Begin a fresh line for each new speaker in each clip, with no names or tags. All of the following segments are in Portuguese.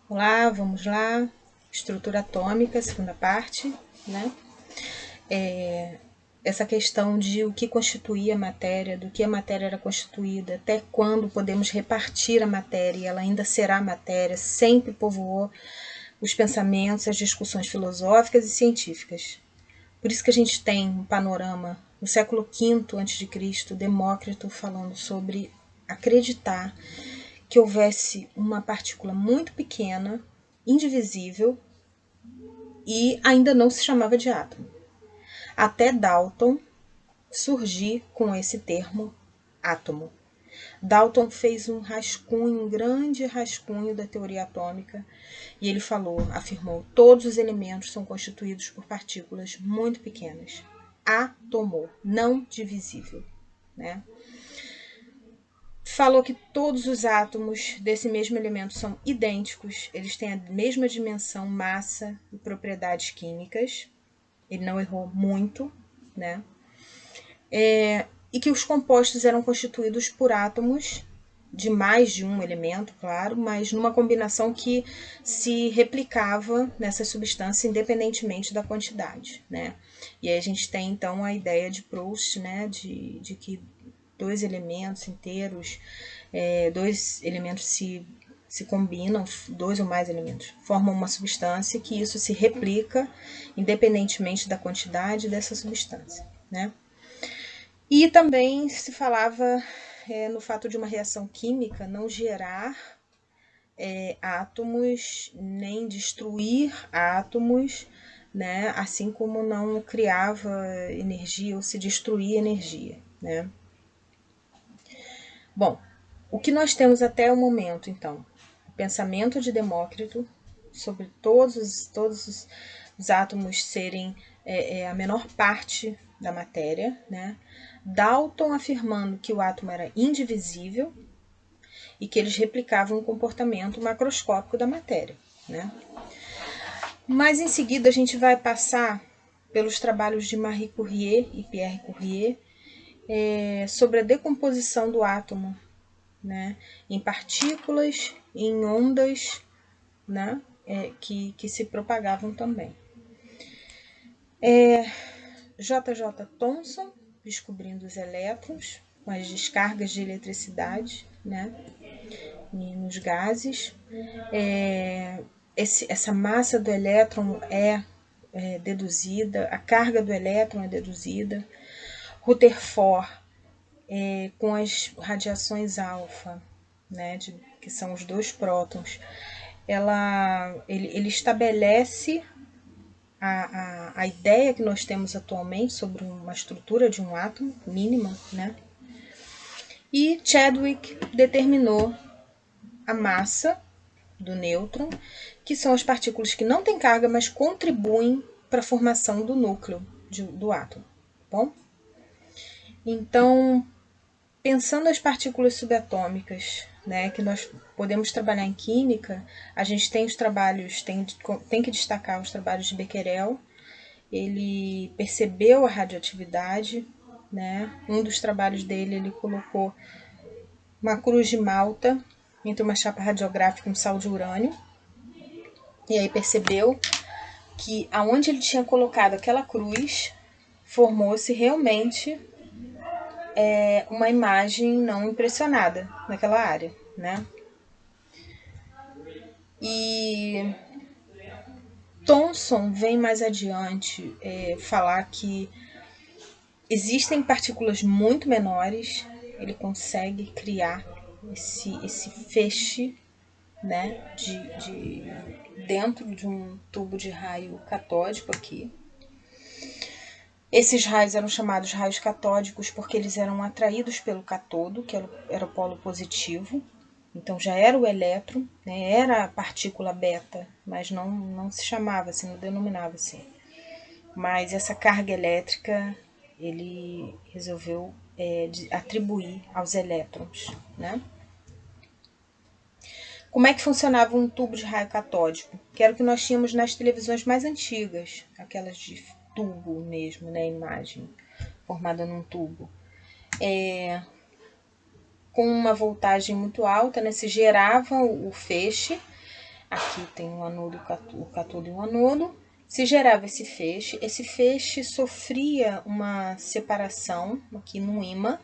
Olá, vamos lá. Estrutura atômica, segunda parte, né? Essa questão de o que constituía a matéria, do que a matéria era constituída, até quando podemos repartir a matéria e ela ainda será matéria, sempre povoou os pensamentos, as discussões filosóficas e científicas. Por isso que a gente tem um panorama no século V a.C., Demócrito falando sobre acreditar que houvesse uma partícula muito pequena, indivisível, e ainda não se chamava de átomo. Até Dalton surgir com esse termo átomo. Dalton fez um rascunho, um grande rascunho da teoria atômica, e ele afirmou, todos os elementos são constituídos por partículas muito pequenas. Átomo, não divisível, né? Falou que todos os átomos desse mesmo elemento são idênticos, eles têm a mesma dimensão, massa e propriedades químicas. Ele não errou muito, né? E que os compostos eram constituídos por átomos de mais de um elemento, claro, mas numa combinação que se replicava nessa substância independentemente da quantidade, né? E aí a gente tem então a ideia de Proust, né, de que dois elementos inteiros, dois elementos se combinam, dois ou mais elementos, formam uma substância que isso se replica independentemente da quantidade dessa substância, né? E também se falava no fato de uma reação química não gerar átomos, nem destruir átomos, né? Assim como não criava energia ou se destruía energia, né? Bom, o que nós temos até o momento, então? O pensamento de Demócrito sobre todos os átomos serem a menor parte da matéria, né? Dalton afirmando que o átomo era indivisível e que eles replicavam o comportamento macroscópico da matéria, né? Mas em seguida a gente vai passar pelos trabalhos de Marie Curie e Pierre Curie sobre a decomposição do átomo, né? Em partículas, em ondas, né? Que se propagavam também. J.J. Thomson descobrindo os elétrons com as descargas de eletricidade, né? Nos gases. Essa massa do elétron é deduzida, a carga do elétron é deduzida. Rutherford com as radiações alfa, né, que são os dois prótons, ele estabelece a ideia que nós temos atualmente sobre uma estrutura de um átomo mínima, né? E Chadwick determinou a massa do nêutron, que são as partículas que não têm carga, mas contribuem para a formação do núcleo do átomo. Bom? Então, pensando as partículas subatômicas, né, que nós podemos trabalhar em química, a gente tem os trabalhos, tem que destacar os trabalhos de Becquerel. Ele percebeu a radioatividade, né? Um dos trabalhos dele, ele colocou uma cruz de malta entre uma chapa radiográfica e um sal de urânio. E aí percebeu que aonde ele tinha colocado aquela cruz, formou-se realmente uma imagem não impressionada naquela área, né? E Thomson vem mais adiante falar que existem partículas muito menores, ele consegue criar esse feixe, né, dentro de um tubo de raio catódico aqui. Esses raios eram chamados raios catódicos porque eles eram atraídos pelo catodo, que era o polo positivo. Então já era o elétron, né? Era a partícula beta, mas não se chamava assim, não denominava assim. Mas essa carga elétrica ele resolveu atribuir aos elétrons, né? Como é que funcionava um tubo de raio catódico? Que era o que nós tínhamos nas televisões mais antigas, aquelas de tubo mesmo, né? Imagem formada num tubo. Com uma voltagem muito alta, né? Se gerava o feixe, Aqui tem um anodo, o cátodo e um anodo. Se gerava esse feixe sofria uma separação aqui no ímã,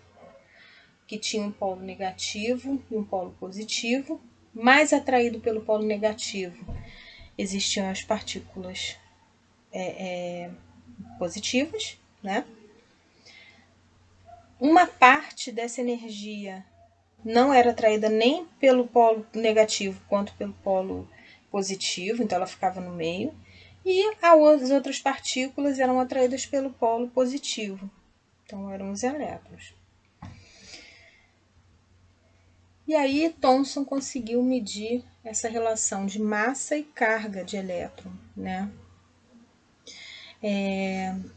que tinha um polo negativo e um polo positivo. Mais atraído pelo polo negativo existiam as partículas positivas, né? Uma parte dessa energia não era atraída nem pelo polo negativo quanto pelo polo positivo, então ela ficava no meio. E as outras partículas eram atraídas pelo polo positivo, então eram os elétrons. E aí Thomson conseguiu medir essa relação de massa e carga de elétron, né?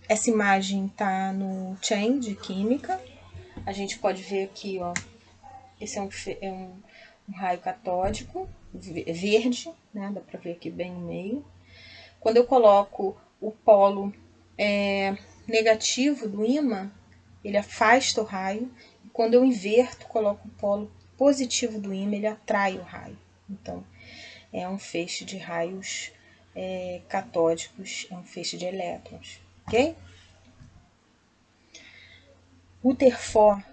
Essa imagem está no Chain de Química. A gente pode ver aqui, ó, esse é um raio catódico verde, né? Dá para ver aqui bem no meio. Quando eu coloco o polo negativo do ímã, ele afasta o raio. E quando eu inverto, coloco o polo positivo do ímã, ele atrai o raio. Então, é um feixe de raios catódicos, é um feixe de elétrons, ok? Rutherford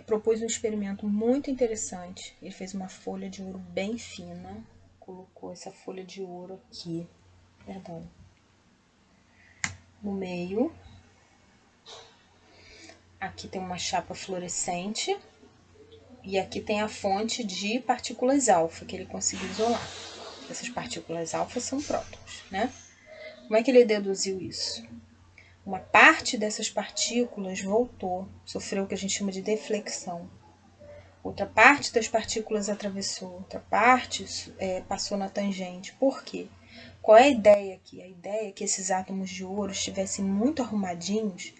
propôs um experimento muito interessante. Ele fez uma folha de ouro bem fina, colocou essa folha de ouro aqui, no meio. Aqui tem uma chapa fluorescente e aqui tem a fonte de partículas alfa que ele conseguiu isolar. Essas partículas alfa são prótons, né? Como é que ele deduziu isso? Uma parte dessas partículas voltou, sofreu o que a gente chama de deflexão. Outra parte das partículas atravessou, outra parte passou na tangente. Por quê? Qual é a ideia aqui? A ideia é que esses átomos de ouro estivessem muito arrumadinhos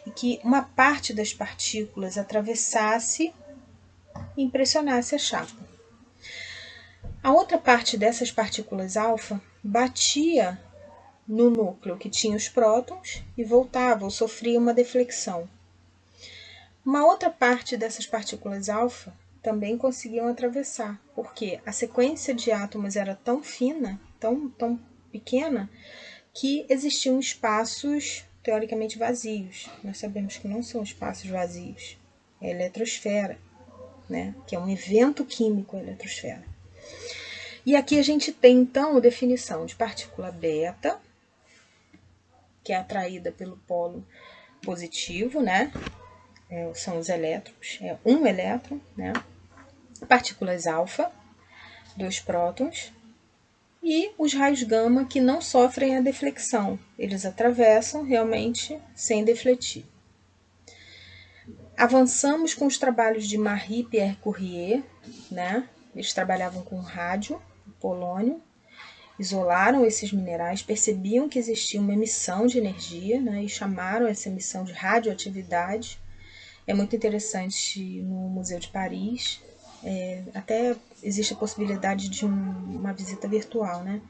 e que uma parte das partículas atravessasse e impressionasse a chapa. A outra parte dessas partículas alfa batia no núcleo que tinha os prótons e voltava ou sofria uma deflexão. Uma outra parte dessas partículas alfa também conseguiam atravessar, porque a sequência de átomos era tão fina, tão pequena, que existiam espaços teoricamente vazios. Nós sabemos que não são espaços vazios, é a eletrosfera, né? Que é um evento químico, a eletrosfera. E aqui a gente tem, então, a definição de partícula beta, que é atraída pelo polo positivo, né? São os elétrons, um elétron, né? Partículas alfa, 2 prótons, e os raios gama que não sofrem a deflexão, eles atravessam realmente sem defletir. Avançamos com os trabalhos de Marie e Pierre Curie, né? Eles trabalhavam com rádio, polônio, isolaram esses minerais, percebiam que existia uma emissão de energia, né? E chamaram essa emissão de radioatividade. É muito interessante no Museu de Paris. Até existe a possibilidade de uma visita virtual, né?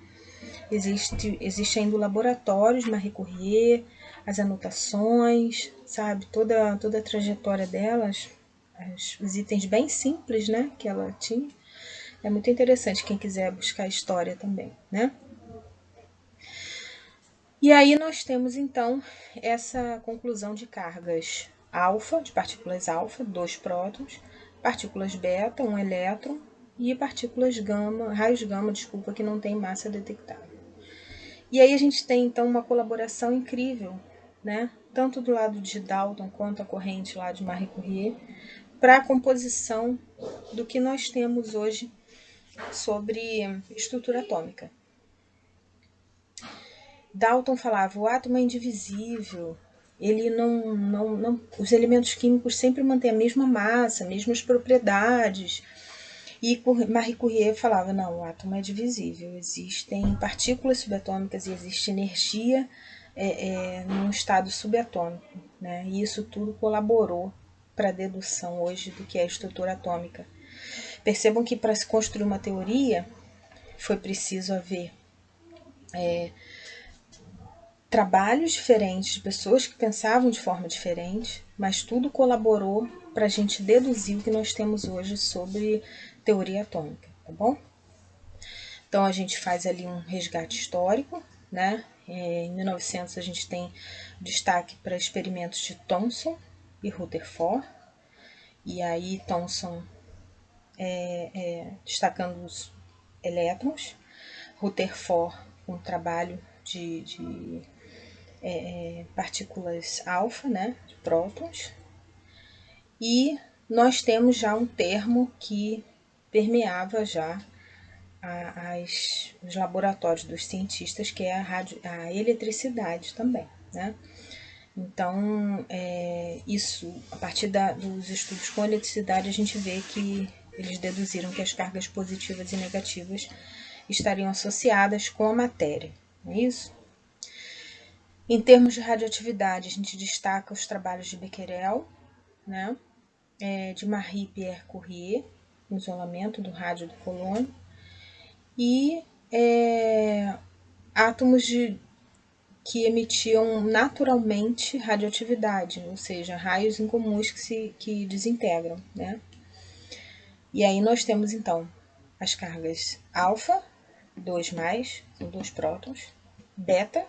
Existe ainda o laboratório de Marie Curie, as anotações, sabe? Toda a trajetória delas, os itens bem simples, né? Que ela tinha. É muito interessante quem quiser buscar história também, né? E aí nós temos, então, essa conclusão de cargas alfa, de partículas alfa, 2 prótons, partículas beta, 1 elétron, e partículas gama, raios gama, desculpa, que não tem massa detectável. E aí a gente tem, então, uma colaboração incrível, né? Tanto do lado de Dalton quanto a corrente lá de Marie Curie, para a composição do que nós temos hoje sobre estrutura atômica. Dalton falava, o átomo é indivisível, ele não, os elementos químicos sempre mantêm a mesma massa, mesmas propriedades. E Marie Curie falava, não, o átomo é divisível, existem partículas subatômicas e existe energia num estado subatômico, né? E isso tudo colaborou para a dedução hoje do que é a estrutura atômica. Percebam que para se construir uma teoria foi preciso haver trabalhos diferentes, de pessoas que pensavam de forma diferente, mas tudo colaborou para a gente deduzir o que nós temos hoje sobre teoria atômica, tá bom? Então a gente faz ali um resgate histórico, né? Em 1900 a gente tem destaque para experimentos de Thomson e Rutherford, e aí Thomson destacando os elétrons, Rutherford um trabalho de partículas alfa, né, de prótons, e nós temos já um termo que permeava já os laboratórios dos cientistas, que é a eletricidade também, né? Então, isso, a partir dos estudos com eletricidade, a gente vê que eles deduziram que as cargas positivas e negativas estariam associadas com a matéria, não é isso? Em termos de radioatividade, a gente destaca os trabalhos de Becquerel, né? De Marie-Pierre Curie, no isolamento do rádio do polônio, e átomos que emitiam naturalmente radioatividade, ou seja, raios incomuns que desintegram, né? E aí nós temos então as cargas alfa, 2 mais, são 2 prótons, beta,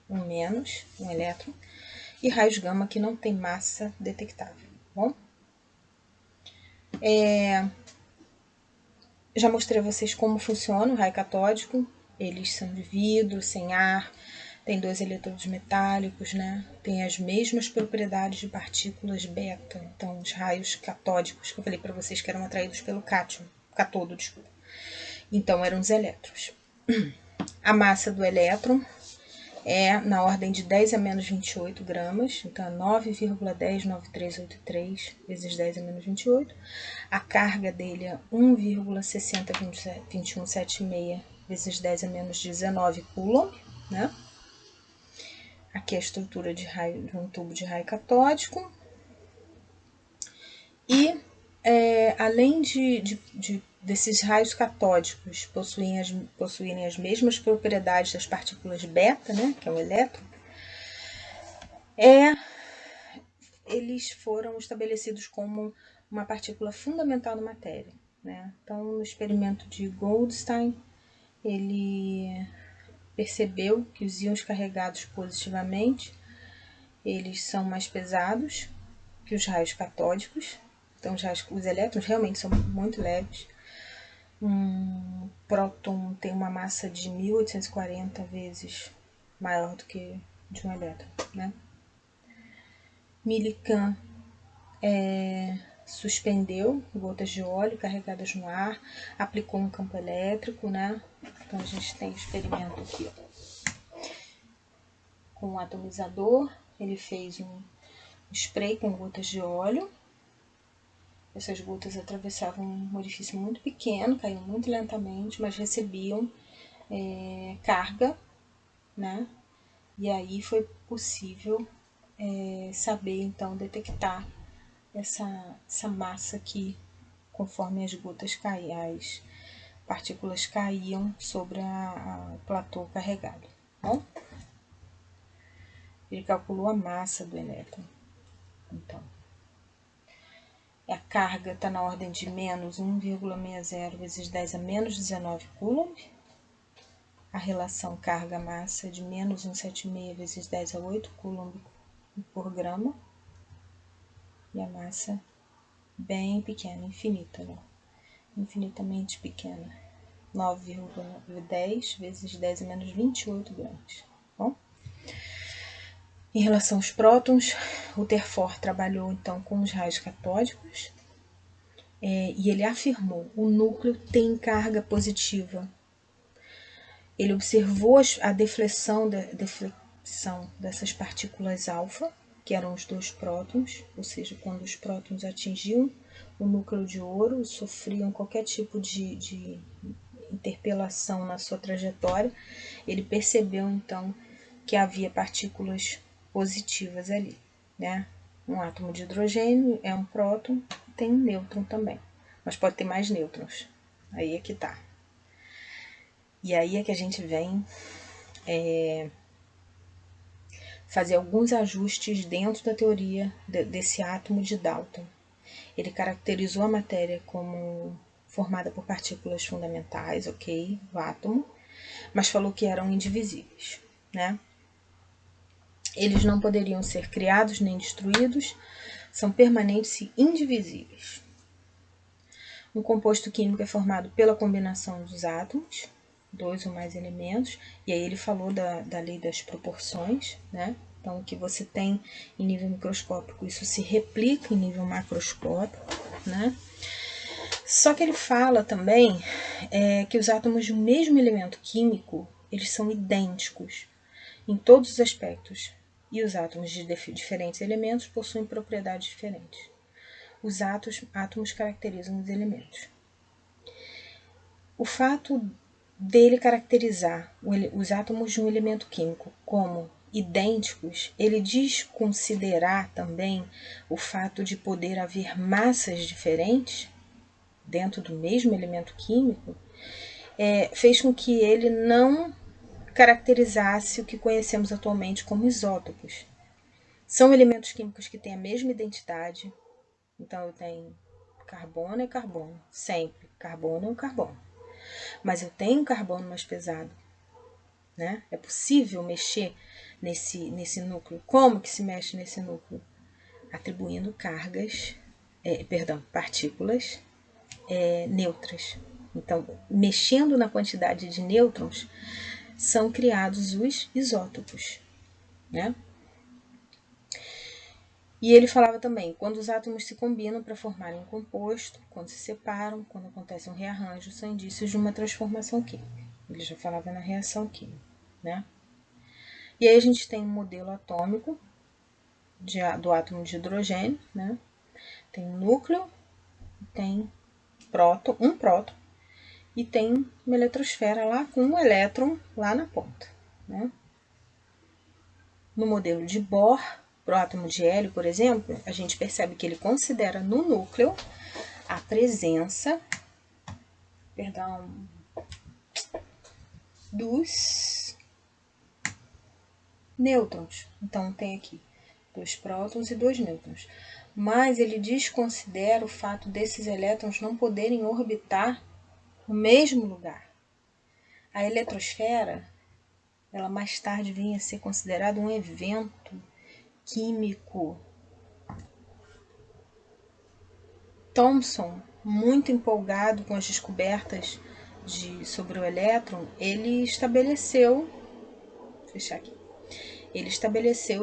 1 menos, 1 elétron, e raios gama que não tem massa detectável, bom? Já mostrei a vocês como funciona o raio catódico. Eles são de vidro, sem ar, tem 2 eletrodos metálicos, né? Tem as mesmas propriedades de partículas beta. Então, os raios catódicos que eu falei para vocês que eram atraídos pelo cátodo, desculpa. Então, eram os elétrons. A massa do elétron é na ordem de 10 a menos 28 gramas, então é 9,109383 vezes 10 a menos 28. A carga dele é 1,602176 vezes 10 a menos 19 coulomb, né? Aqui é a estrutura de um tubo de raio catódico. E além desses raios catódicos possuírem as mesmas propriedades das partículas beta, né, que é o elétron, eles foram estabelecidos como uma partícula fundamental na matéria, né? Então, no experimento de Goldstein, ele percebeu que os íons carregados positivamente, eles são mais pesados que os raios catódicos. Então, os elétrons realmente são muito leves. Um próton tem uma massa de 1840 vezes maior do que de um elétron, né? Millikan suspendeu gotas de óleo carregadas no ar, aplicou um campo elétrico, né? Então a gente tem experimento aqui, ó, com um atomizador. Ele fez um spray com gotas de óleo. Essas gotas atravessavam um orifício muito pequeno, caíam muito lentamente, mas recebiam carga, né? E aí foi possível saber, então, detectar essa massa aqui, conforme as gotas caíam, as partículas caíam sobre o platô carregado. Bom, ele calculou a massa do elétron. Então, a carga está na ordem de menos 1,60 vezes 10 a menos 19 coulomb. A relação carga-massa é de menos 176 vezes 10 a 8 coulomb por grama. E a massa bem pequena, infinita, né? Infinitamente pequena. 9,10 vezes 10 a menos 28 gramas. Bom? Em relação aos prótons, o Rutherford trabalhou então com os raios catódicos e ele afirmou: o núcleo tem carga positiva. Ele observou a deflexão dessas partículas alfa, que eram os 2 prótons, ou seja, quando os prótons atingiam o núcleo de ouro, sofriam qualquer tipo de interpelação na sua trajetória. Ele percebeu então que havia partículas positivas ali, né? Um átomo de hidrogênio é um próton, tem um nêutron também, mas pode ter mais nêutrons. Aí é que tá. E aí é que a gente vem fazer alguns ajustes dentro da teoria desse átomo de Dalton. Ele caracterizou a matéria como formada por partículas fundamentais, ok, o átomo, mas falou que eram indivisíveis, né? Eles não poderiam ser criados nem destruídos, são permanentes e indivisíveis. Um composto químico é formado pela combinação dos átomos, 2 ou mais elementos, e aí ele falou da lei das proporções, né? Então, o que você tem em nível microscópico, isso se replica em nível macroscópico, né? Só que ele fala também que os átomos de um mesmo elemento químico, eles são idênticos em todos os aspectos, e os átomos de diferentes elementos possuem propriedades diferentes. Os átomos caracterizam os elementos. O fato dele caracterizar os átomos de um elemento químico como idênticos, ele desconsiderar também o fato de poder haver massas diferentes dentro do mesmo elemento químico, fez com que ele não caracterizasse o que conhecemos atualmente como isótopos. São elementos químicos que têm a mesma identidade. Então, eu tenho carbono é carbono, sempre. Carbono é um carbono. Mas eu tenho um carbono mais pesado, né? É possível mexer nesse núcleo. Como que se mexe nesse núcleo? Atribuindo partículas neutras. Então, mexendo na quantidade de nêutrons, são criados os isótopos, né? E ele falava também, quando os átomos se combinam para formarem um composto, quando se separam, quando acontece um rearranjo, são indícios de uma transformação química. Ele já falava na reação química, né? E aí a gente tem um modelo atômico do átomo de hidrogênio, né? Tem um núcleo, tem um próton, e tem uma eletrosfera lá com um elétron lá na ponta, né? No modelo de Bohr, para o átomo de hélio, por exemplo, a gente percebe que ele considera no núcleo a presença, dos nêutrons. Então, tem aqui 2 prótons e 2 nêutrons. Mas ele desconsidera o fato desses elétrons não poderem orbitar no mesmo lugar. A eletrosfera, ela mais tarde vinha a ser considerada um evento químico. Thomson, muito empolgado com as descobertas sobre o elétron, ele estabeleceu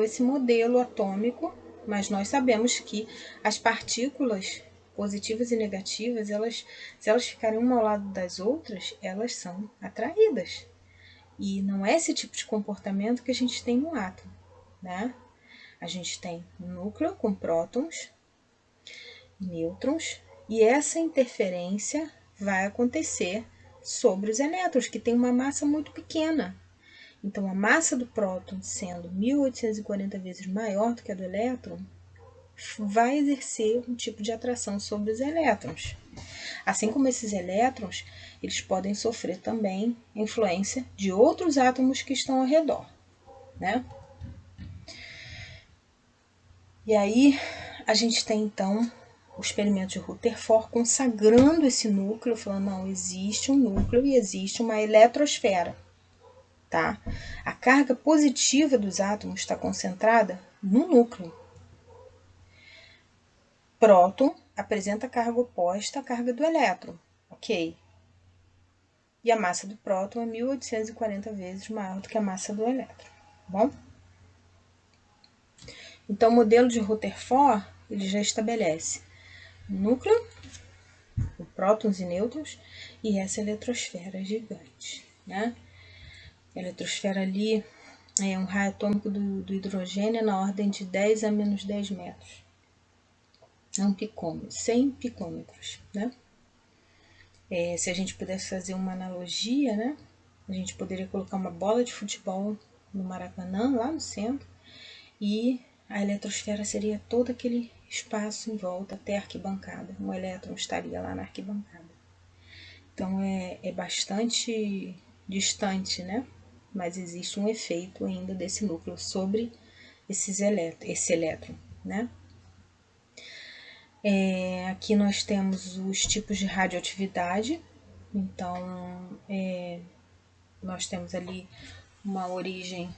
esse modelo atômico, mas nós sabemos que as partículas positivas e negativas, se elas ficarem uma ao lado das outras, elas são atraídas. E não é esse tipo de comportamento que a gente tem no átomo, né? A gente tem um núcleo com prótons, nêutrons, e essa interferência vai acontecer sobre os elétrons, que tem uma massa muito pequena. Então, a massa do próton, sendo 1840 vezes maior do que a do elétron, vai exercer um tipo de atração sobre os elétrons. Assim como esses elétrons, eles podem sofrer também influência de outros átomos que estão ao redor, né? E aí, a gente tem, então, o experimento de Rutherford consagrando esse núcleo, falando, não, existe um núcleo e existe uma eletrosfera, tá? A carga positiva dos átomos está concentrada no núcleo. Próton apresenta carga oposta à carga do elétron, ok? E a massa do próton é 1840 vezes maior do que a massa do elétron, bom? Então, o modelo de Rutherford, ele já estabelece núcleo, prótons e nêutrons, e essa eletrosfera gigante, né? A eletrosfera ali é um raio atômico do hidrogênio na ordem de 10 a menos 10 metros. É um picômetro, 100 picômetros, né? Se a gente pudesse fazer uma analogia, né? A gente poderia colocar uma bola de futebol no Maracanã, lá no centro, e a eletrosfera seria todo aquele espaço em volta até a arquibancada. Um elétron estaria lá na arquibancada. Então, é bastante distante, né? Mas existe um efeito ainda desse núcleo sobre esse elétron, né? Aqui nós temos os tipos de radioatividade. Então, nós temos ali uma origem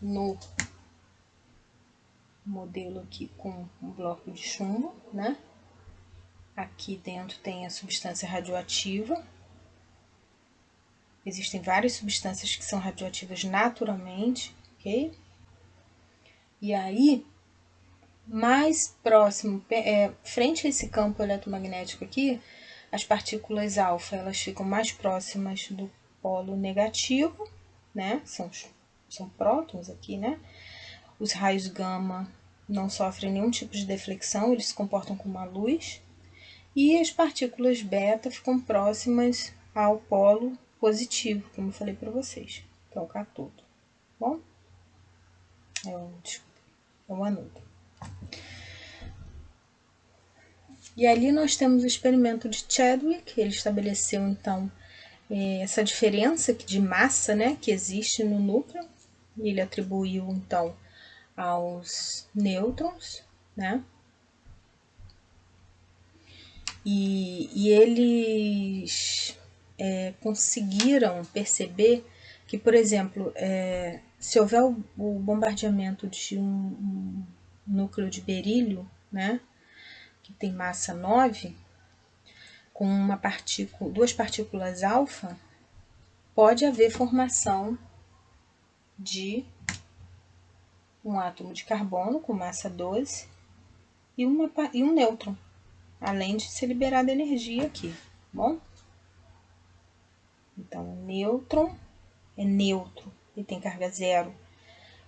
no modelo aqui com um bloco de chumbo, né? Aqui dentro tem a substância radioativa. Existem várias substâncias que são radioativas naturalmente, ok? E aí, mais próximo, frente a esse campo eletromagnético aqui, as partículas alfa, elas ficam mais próximas do polo negativo, né? São prótons aqui, né? Os raios gama não sofrem nenhum tipo de deflexão, eles se comportam como uma luz. E as partículas beta ficam próximas ao polo positivo, como eu falei para vocês, que é o cátodo. Bom? É o anodo. E ali nós temos o experimento de Chadwick. Ele estabeleceu, então, essa diferença de massa, né, que existe no núcleo. Ele atribuiu, então, aos nêutrons, né? E eles conseguiram perceber que, por exemplo, se houver o bombardeamento de um núcleo de berílio, né, que tem massa 9, com duas partículas alfa, pode haver formação de um átomo de carbono com massa 12 e um nêutron, além de ser liberada energia aqui, bom? Então, o nêutron é neutro, ele tem carga zero,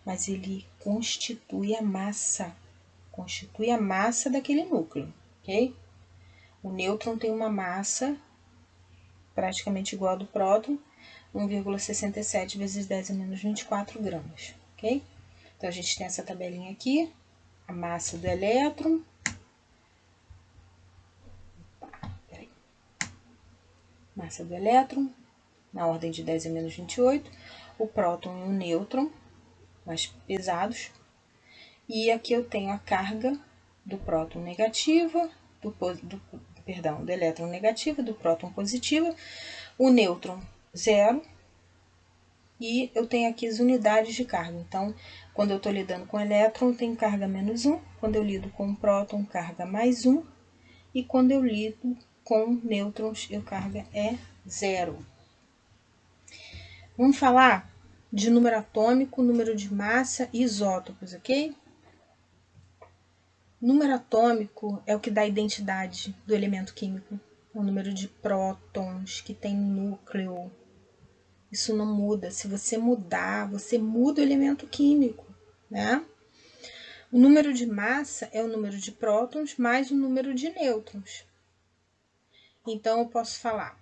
mas ele constitui a massa daquele núcleo, ok? O nêutron tem uma massa praticamente igual ao do próton, 1,67 vezes 10 a menos 24 gramas, ok? Então, a gente tem essa tabelinha aqui, a massa do elétron. Massa do elétron, na ordem de 10 a menos 28. O próton e o nêutron, mais pesados. E aqui eu tenho a carga do próton negativa, do elétron negativo, do próton positivo, o nêutron zero, e eu tenho aqui as unidades de carga. Então, quando eu estou lidando com elétron, tem carga menos 1, quando eu lido com próton, carga mais 1, e quando eu lido com nêutrons, a carga é zero. Vamos falar de número atômico, número de massa e isótopos, ok? Número atômico é o que dá a identidade do elemento químico. O número de prótons que tem no núcleo. Isso não muda. Se você mudar, você muda o elemento químico, né? O número de massa é o número de prótons mais o número de nêutrons. Então, eu posso falar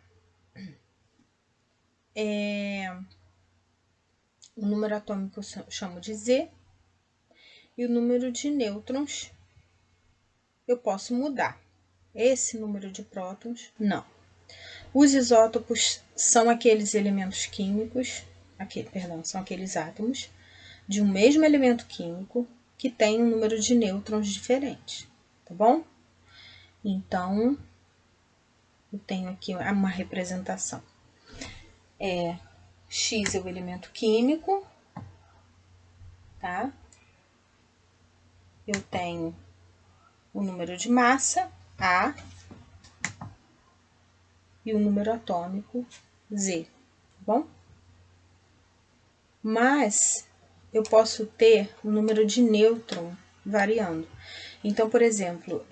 o número atômico eu chamo de Z e o número de nêutrons eu posso mudar. Esse número de prótons, não. Os isótopos são aqueles elementos químicos, são aqueles átomos de um mesmo elemento químico que tem um número de nêutrons diferente, tá bom? Então, eu tenho aqui uma representação. X é o elemento químico, tá? Eu tenho o número de massa, A, e o número atômico, Z, tá bom? Mas eu posso ter o número de nêutron variando. Então, por exemplo,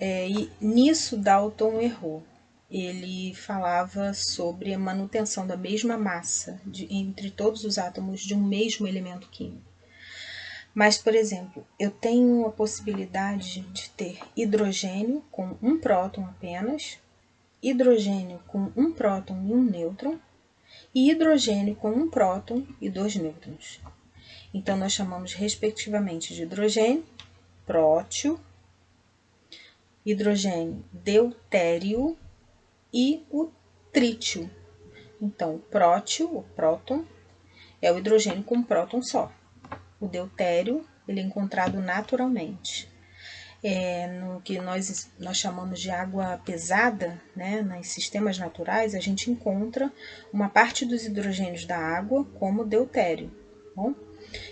nisso Dalton errou. Ele falava sobre a manutenção da mesma massa entre todos os átomos de um mesmo elemento químico. Mas, por exemplo, eu tenho a possibilidade de ter hidrogênio com um próton apenas, hidrogênio com um próton e um nêutron, e hidrogênio com um próton e 2 nêutrons. Então, nós chamamos respectivamente de hidrogênio, prótio, hidrogênio deutério e o trítio. Então, o prótio, o próton, é o hidrogênio com um próton só. O deutério, ele é encontrado naturalmente. no que nós chamamos de água pesada, né? Nos sistemas naturais, a gente encontra uma parte dos hidrogênios da água como deutério, bom?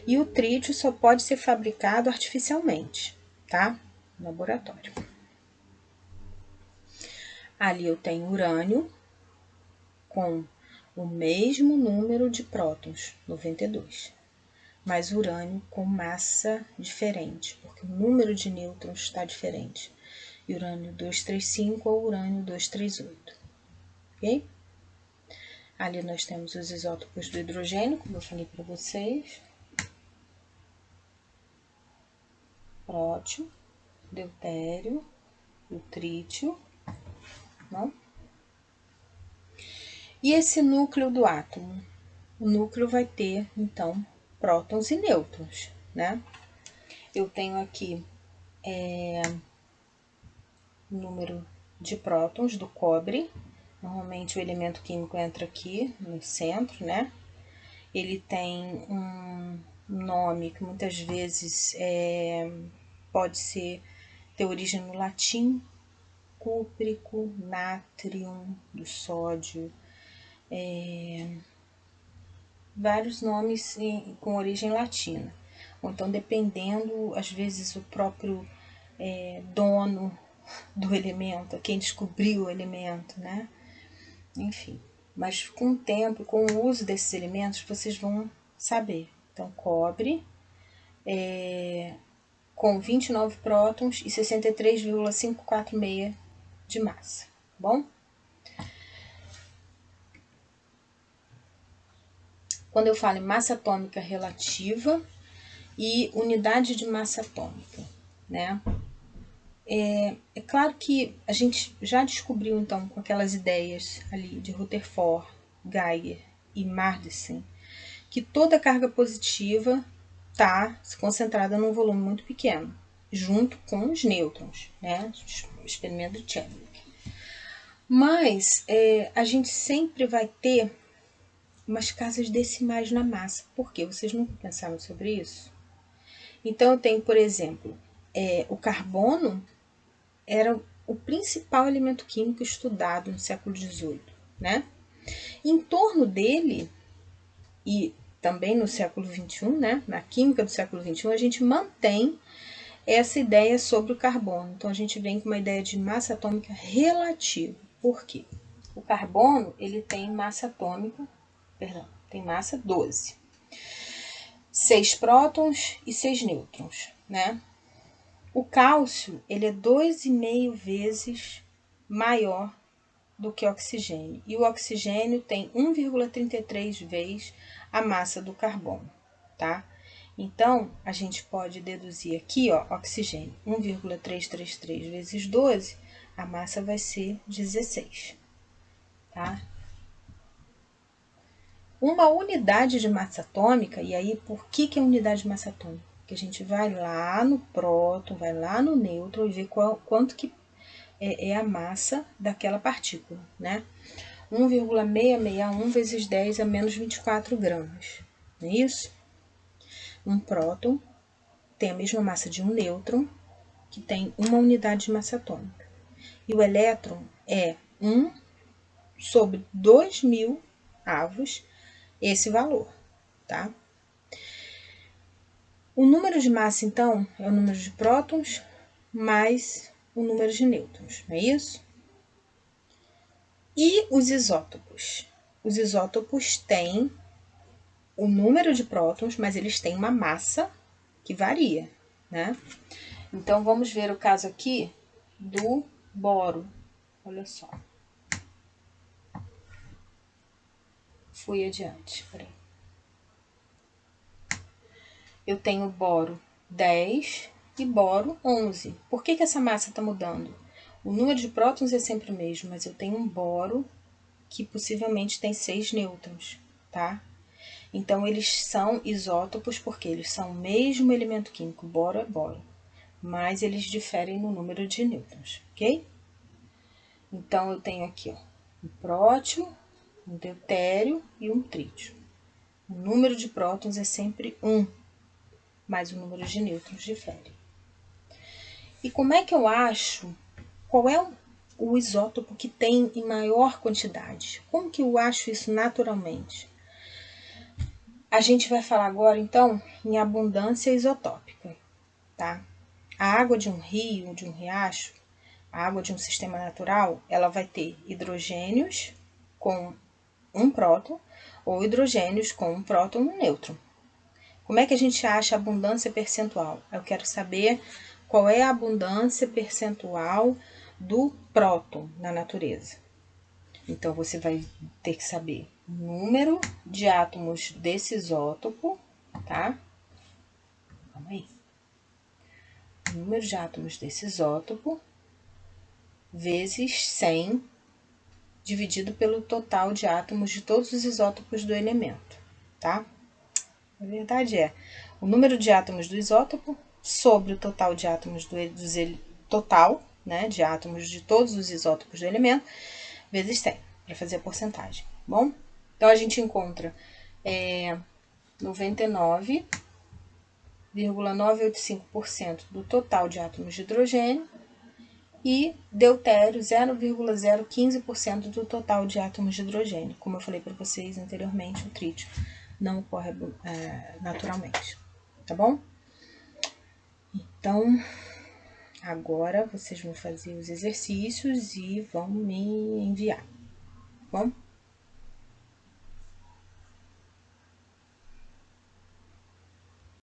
E o trítio só pode ser fabricado artificialmente, tá? No laboratório. Ali eu tenho urânio com o mesmo número de prótons, 92, mas urânio com massa diferente, porque o número de nêutrons está diferente. Urânio 235 ou urânio 238, ok? Ali nós temos os isótopos do hidrogênio, como eu falei para vocês. Prótio, deutério, o trítio, não? E esse núcleo do átomo? O núcleo vai ter, então, prótons e nêutrons, né? Eu tenho aqui o número de prótons do cobre. Normalmente o elemento químico entra aqui no centro, né? Ele tem um nome que muitas vezes pode ter origem no latim, cúprico, nátrium, do sódio, vários nomes com origem latina. Ou então, dependendo, às vezes, o próprio dono do elemento, quem descobriu o elemento, né? Enfim, mas com o tempo, com o uso desses elementos, vocês vão saber. Então, cobre com 29 prótons e 63,546 de massa, bom? Quando eu falo em massa atômica relativa e unidade de massa atômica, né? É claro que a gente já descobriu, então, com aquelas ideias ali de Rutherford, Geiger e Mardisson, que toda carga positiva está concentrada num volume muito pequeno, junto com os nêutrons, né? O experimento de Chadwick. Mas a gente sempre vai ter umas casas decimais na massa. Por quê? Vocês nunca pensaram sobre isso? Então, eu tenho, por exemplo, o carbono era o principal elemento químico estudado no século XVIII, né? Em torno dele, e também no século XXI, né? Na química do século XXI, a gente mantém essa ideia sobre o carbono. Então, a gente vem com uma ideia de massa atômica relativa. Por quê? O carbono, ele tem massa atômica, tem massa 12. 6 prótons e 6 nêutrons, né? O cálcio, ele é 2,5 vezes maior do que o oxigênio. E o oxigênio tem 1,33 vezes a massa do carbono, tá? Então, a gente pode deduzir aqui, ó, oxigênio, 1,333 vezes 12, a massa vai ser 16, tá? Uma unidade de massa atômica, e aí por que é unidade de massa atômica? Porque a gente vai lá no próton, vai lá no nêutron e vê quanto que é a massa daquela partícula, né? 1,661 vezes 10 a menos 24 gramas, não é isso? Um próton tem a mesma massa de um nêutron, que tem uma unidade de massa atômica. E o elétron é 1 sobre 2.000 avos, esse valor, tá? O número de massa, então, é o número de prótons mais o número de nêutrons, não é isso? E os isótopos? Os isótopos têm o número de prótons, mas eles têm uma massa que varia, né? Então, vamos ver o caso aqui do boro. Olha só. Fui adiante, peraí. Eu tenho boro 10 e boro 11. Por que essa massa está mudando? O número de prótons é sempre o mesmo, mas eu tenho um boro que possivelmente tem 6 nêutrons, tá? Então, eles são isótopos porque eles são o mesmo elemento químico, boro é boro, mas eles diferem no número de nêutrons, ok? Então, eu tenho aqui, ó, um prótio, um deutério e um trítio. O número de prótons é sempre 1, mas o número de nêutrons difere. E como é que eu acho qual é o isótopo que tem em maior quantidade? Como que eu acho isso naturalmente? A gente vai falar agora, então, em abundância isotópica, tá? A água de um rio, de um riacho, a água de um sistema natural, ela vai ter hidrogênios com um próton ou hidrogênios com um próton e um nêutron. Como é que a gente acha a abundância percentual? Eu quero saber qual é a abundância percentual do próton na natureza. Então, você vai ter que saber o número de átomos desse isótopo, tá? Calma aí. O número de átomos desse isótopo vezes 100 dividido pelo total de átomos de todos os isótopos do elemento, tá? A verdade é o número de átomos do isótopo sobre o total de átomos total, né, de átomos de todos os isótopos do elemento, vezes 100, para fazer a porcentagem, bom? Então, a gente encontra 99,985% do total de átomos de hidrogênio e deutério 0,015% do total de átomos de hidrogênio. Como eu falei para vocês anteriormente, o trítio não ocorre naturalmente, tá bom? Então, agora vocês vão fazer os exercícios e vão me enviar, tá bom?